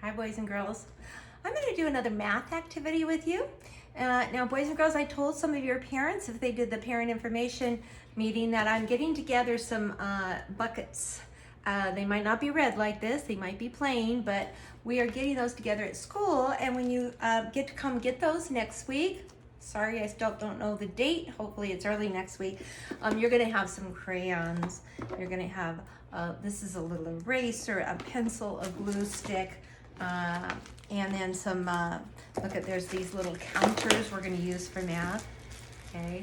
Hi, boys and girls. I'm going to do another math activity with you. Now, boys and girls, I told some of your parents, if they did the parent information meeting, that I'm getting together some buckets. They might not be red like this, they might be plain, but we are getting those together at school, and when you get to come get those next week, sorry, I still don't know the date, hopefully it's early next week, you're going to have some crayons, you're going to have, this is a little eraser, a pencil, a glue stick, and then some, look at, there's these little counters we're going to use for math, okay,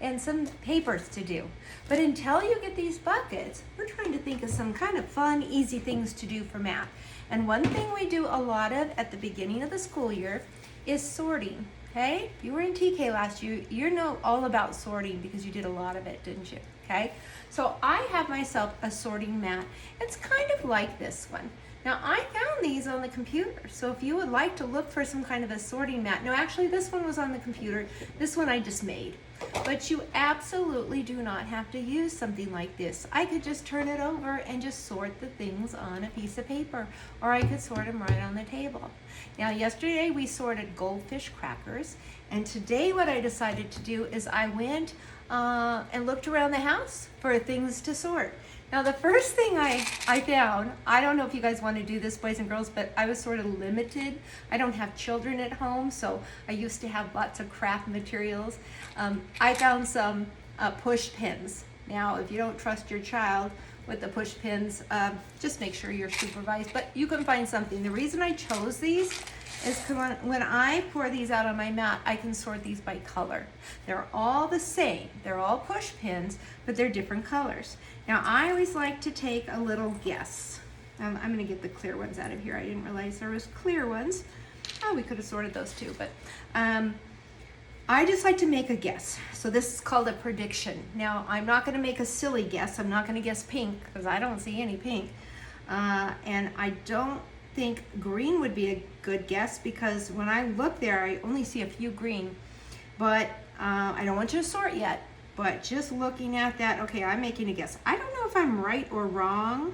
and some papers to do. But until you get these buckets, we're trying to think of some kind of fun, easy things to do for math. And one thing we do a lot of at the beginning of the school year is sorting, okay? If you were in TK last year, you know all about sorting because you did a lot of it, didn't you? Okay? So I have myself a sorting mat. It's kind of like this one. Now, I found these on the computer, so if you would like to look for some kind of a sorting mat, no, actually this one was on the computer, this one I just made, but you absolutely do not have to use something like this. I could just turn it over and just sort the things on a piece of paper, or I could sort them right on the table. Now, yesterday we sorted goldfish crackers, and today what I decided to do is I went and looked around the house for things to sort. Now, the first thing I found, I don't know if you guys want to do this, boys and girls, but I was sort of limited. I don't have children at home, so I used to have lots of craft materials. I found some push pins. Now, if you don't trust your child with the push pins, just make sure you're supervised, but you can find something. The reason I chose these is because when I pour these out on my mat, I can sort these by color. They're all the same. They're all push pins, but they're different colors. Now, I always like to take a little guess. I'm going to get the clear ones out of here. I didn't realize there was clear ones. Oh, we could have sorted those too, but I just like to make a guess. So this is called a prediction. Now, I'm not going to make a silly guess. I'm not going to guess pink because I don't see any pink. And I don't think green would be a good guess because when I look there, I only see a few green. But I don't want you to sort yet. But just looking at that, okay, I'm making a guess. I don't know if I'm right or wrong.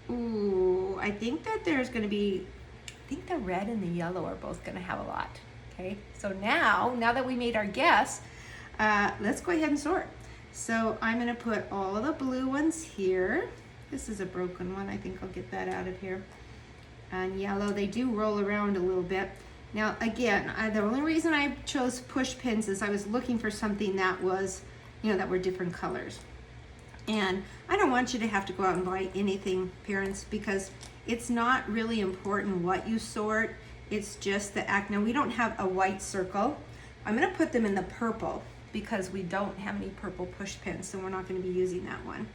Ooh, I think that there's going to be, I think the red and the yellow are both going to have a lot. Okay, so now that we made our guess, let's go ahead and sort. So I'm going to put all the blue ones here. This is a broken one. I think I'll get that out of here. And yellow, they do roll around a little bit. Now, again, the only reason I chose push pins is I was looking for something that was, that were different colors. And I don't want you to have to go out and buy anything, parents, because it's not really important what you sort. It's just the act. Now, we don't have a white circle. I'm going to put them in the purple because we don't have any purple push pins, so we're not going to be using that one.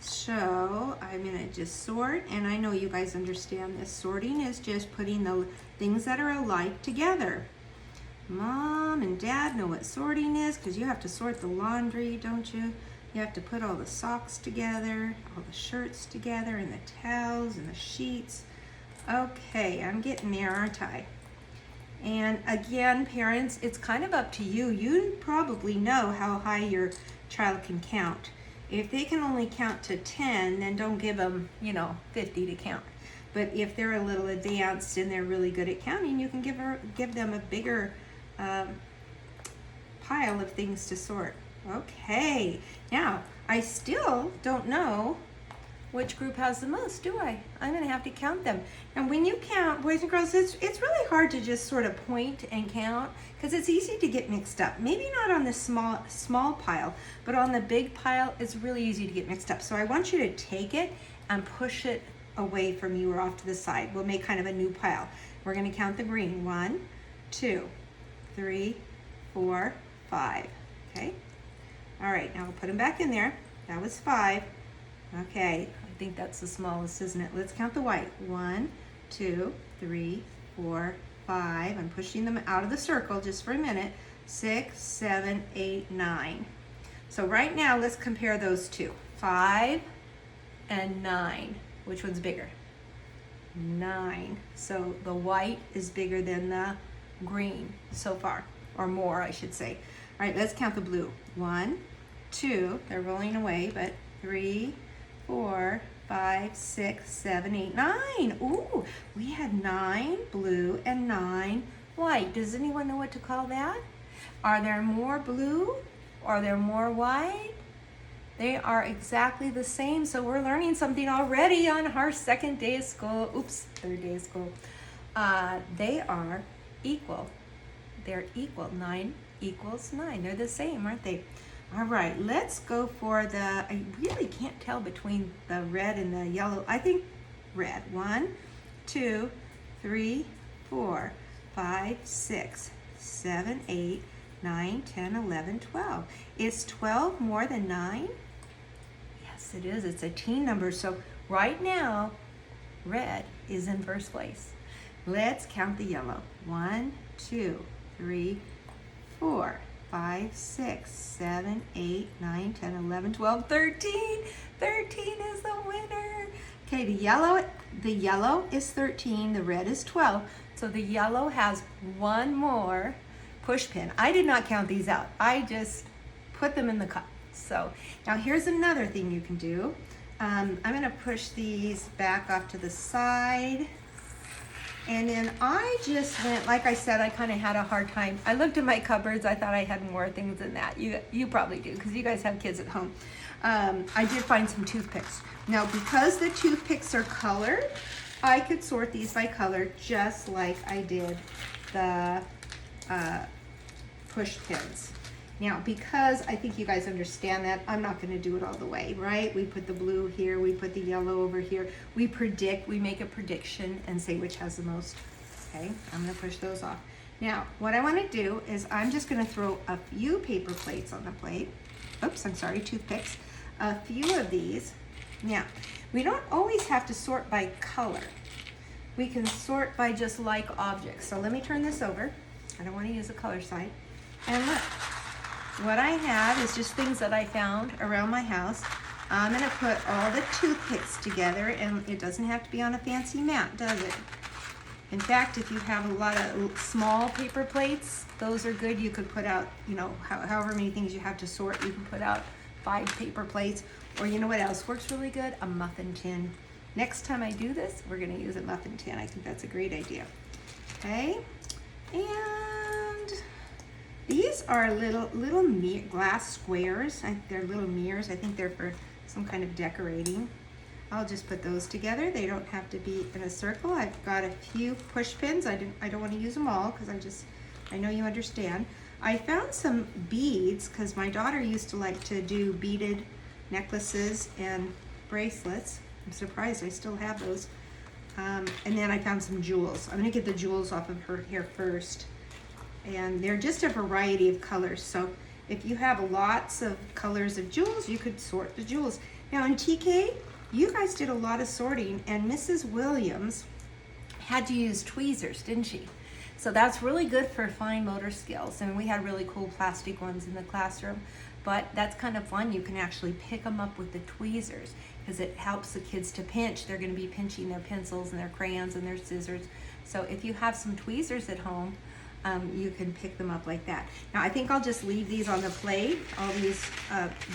So I'm going to just sort, and I know you guys understand this. Sorting is just putting the things that are alike together. Mom and Dad know what sorting is because you have to sort the laundry, don't you? You have to put all the socks together, all the shirts together, and the towels and the sheets. Okay, I'm getting there, aren't I? And again, parents, it's kind of up to you. You probably know how high your child can count. If they can only count to 10, then don't give them, 50 to count. But if they're a little advanced and they're really good at counting, you can give them a bigger pile of things to sort. Okay, now I still don't know which group has the most, do I? I'm going to have to count them. And when you count, boys and girls, it's really hard to just sort of point and count because it's easy to get mixed up. Maybe not on the small pile, but on the big pile, it's really easy to get mixed up. So I want you to take it and push it away from you or off to the side. We'll make kind of a new pile. We're going to count the green. 1, 2, 3, 4, 5. Okay? All right, now we'll put them back in there. That was 5. Okay, I think that's the smallest, isn't it? Let's count the white. 1, 2, 3, 4, 5. I'm pushing them out of the circle just for a minute. 6, 7, 8, 9. So right now, let's compare those two. 5 and 9. Which one's bigger? 9. So the white is bigger than the green so far, or more, I should say. All right, let's count the blue. 1, 2, they're rolling away, but 3, 4, 5, 6, 7, 8, 9. Ooh, we had 9 blue and 9 white. Does anyone know what to call that? Are there more blue? Are there more white? They are exactly the same. So we're learning something already on our second day of school. Oops, third day of school. They are equal. They're equal. 9 equals 9. They're the same, aren't they? All right, let's go for the, I really can't tell between the red and the yellow. I think red. 1, 2, 3, 4, 5, 6, 7, 8, 9, 10, 11, 12. Is 12 more than 9? Yes, it is. It's a teen number. So right now, red is in first place. Let's count the yellow. 1, 2, 3, 4, 5, 6, 7, 8, 9, 10, 11, 12, 13. 13 is the winner. Okay, the yellow is 13, the red is 12. So the yellow has one more push pin. I did not count these out. I just put them in the cup. So now here's another thing you can do. I'm gonna push these back off to the side. And then I just went, like I said, I kind of had a hard time. I looked in my cupboards. I thought I had more things than that. You probably do, because you guys have kids at home. I did find some toothpicks. Now, because the toothpicks are colored, I could sort these by color just like I did the push pins. Now, because I think you guys understand that, I'm not going to do it all the way, right? We put the blue here, we put the yellow over here. We make a prediction and say which has the most. Okay, I'm going to push those off. Now, what I want to do is I'm just going to throw a few paper plates on the plate. Oops, I'm sorry, toothpicks. A few of these. Now, we don't always have to sort by color. We can sort by just like objects. So let me turn this over. I don't want to use the color side. And look. What I have is just things that I found around my house. I'm going to put all the toothpicks together, and it doesn't have to be on a fancy mat, does it? In fact, if you have a lot of small paper plates, those are good. You could put out, however many things you have to sort, you can put out 5 paper plates. Or you know what else works really good? A muffin tin. Next time I do this, we're going to use a muffin tin. I think that's a great idea. Okay, and these are little glass squares. They're little mirrors. I think they're for some kind of decorating. I'll just put those together. They don't have to be in a circle. I've got a few push pins. I don't want to use them all because I know you understand. I found some beads because my daughter used to like to do beaded necklaces and bracelets. I'm surprised I still have those. And then I found some jewels. I'm gonna get the jewels off of her hair first. And they're just a variety of colors. So if you have lots of colors of jewels, you could sort the jewels. Now in TK, you guys did a lot of sorting, and Mrs. Williams had to use tweezers, didn't she? So that's really good for fine motor skills. And we had really cool plastic ones in the classroom, but that's kind of fun. You can actually pick them up with the tweezers because it helps the kids to pinch. They're going to be pinching their pencils and their crayons and their scissors. So if you have some tweezers at home, you can pick them up like that. Now I think I'll just leave these on the plate, all these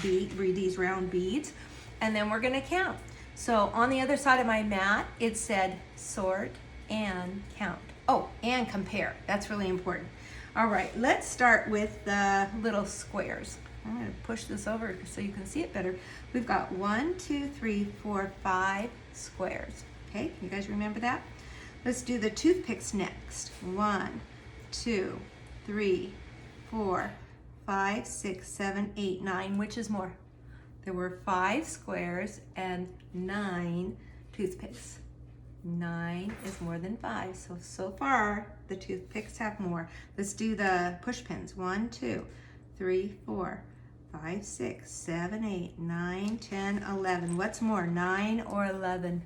these round beads, and then we're gonna count. So on the other side of my mat, it said sort and count. Oh, and compare. That's really important. All right, let's start with the little squares. I'm gonna push this over so you can see it better. We've got 1, 2, 3, 4, 5 squares. Okay, you guys remember that? Let's do the toothpicks next. 1, 2, 3, 4, 5, 6, 7, 8, 9. Which is more? There were 5 squares and 9 toothpicks. 9 is more than 5. So far, the toothpicks have more. Let's do the push pins. 1, 2, 3, 4, 5, 6, 7, 8, 9, 10, 11. What's more, 9 or 11?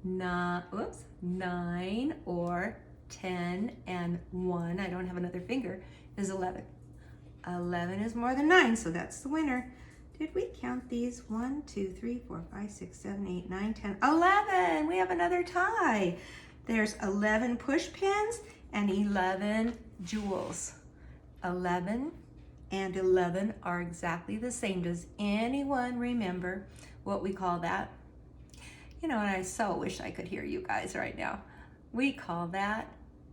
9 or 10 and 1, I don't have another finger, is 11. 11 is more than 9, so that's the winner. Did we count these? 1, 2, 3, 4, 5, 6, 7, 8, 9, 10, 11. We have another tie. There's 11 push pins and 11 jewels. 11 and 11 are exactly the same. Does anyone remember what we call that? You know, and I so wish I could hear you guys right now. We call that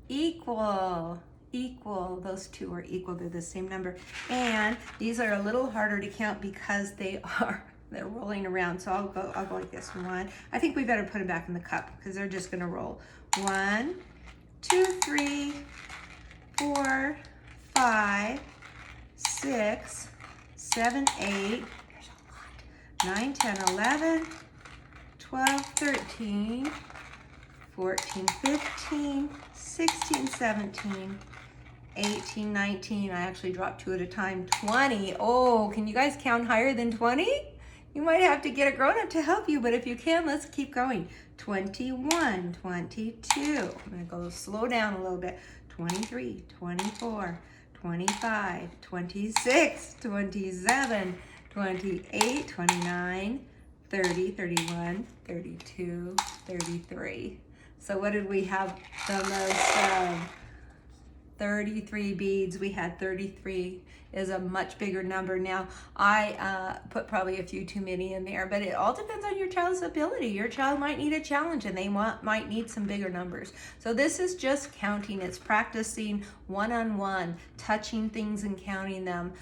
equal. Equal, those two are equal, they're the same number. And these are a little harder to count because they're rolling around. So I'll go like this. One, I think we better put them back in the cup because they're just gonna roll. 1, 2, 3, 4, 5, 6, 7, 8, there's a lot. 9, 10, 11, 12, 13, 14, 15, 16, 17, 18, 19. I actually dropped 2 at a time. 20. Oh, can you guys count higher than 20? You might have to get a grown-up to help you, but if you can, let's keep going. 21, 22. I'm gonna go slow down a little bit. 23, 24, 25, 26, 27, 28, 29, 30, 31, 32, 33. So what did we have the most of? 33 beads. We had 33 is a much bigger number. Now, I put probably a few too many in there, but it all depends on your child's ability. Your child might need a challenge and they might need some bigger numbers. So this is just counting. It's practicing one-on-one, touching things and counting them.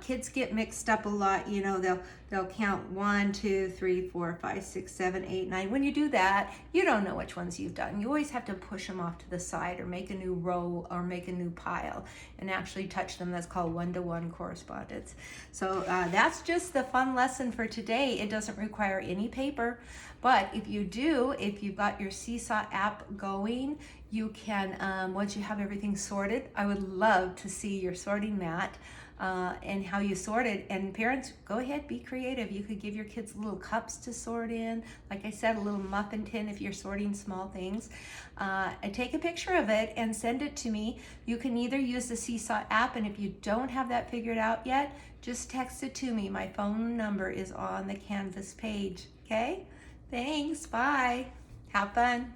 Kids get mixed up a lot. You know, they'll count 1, 2, 3, 4, 5, 6, 7, 8, 9. When you do that, you don't know which ones you've done. You always have to push them off to the side or make a new row or make a new pile and actually touch them. That's called one-to-one correspondence. So that's just the fun lesson for today. It doesn't require any paper, but if you've got your Seesaw app going, you can, once you have everything sorted, I would love to see your sorting mat and how you sort it. And parents, go ahead, be creative. You could give your kids little cups to sort in. Like I said, a little muffin tin if you're sorting small things. And take a picture of it and send it to me. You can either use the Seesaw app, and if you don't have that figured out yet, just text it to me. My phone number is on the Canvas page, okay? Thanks, bye. Have fun.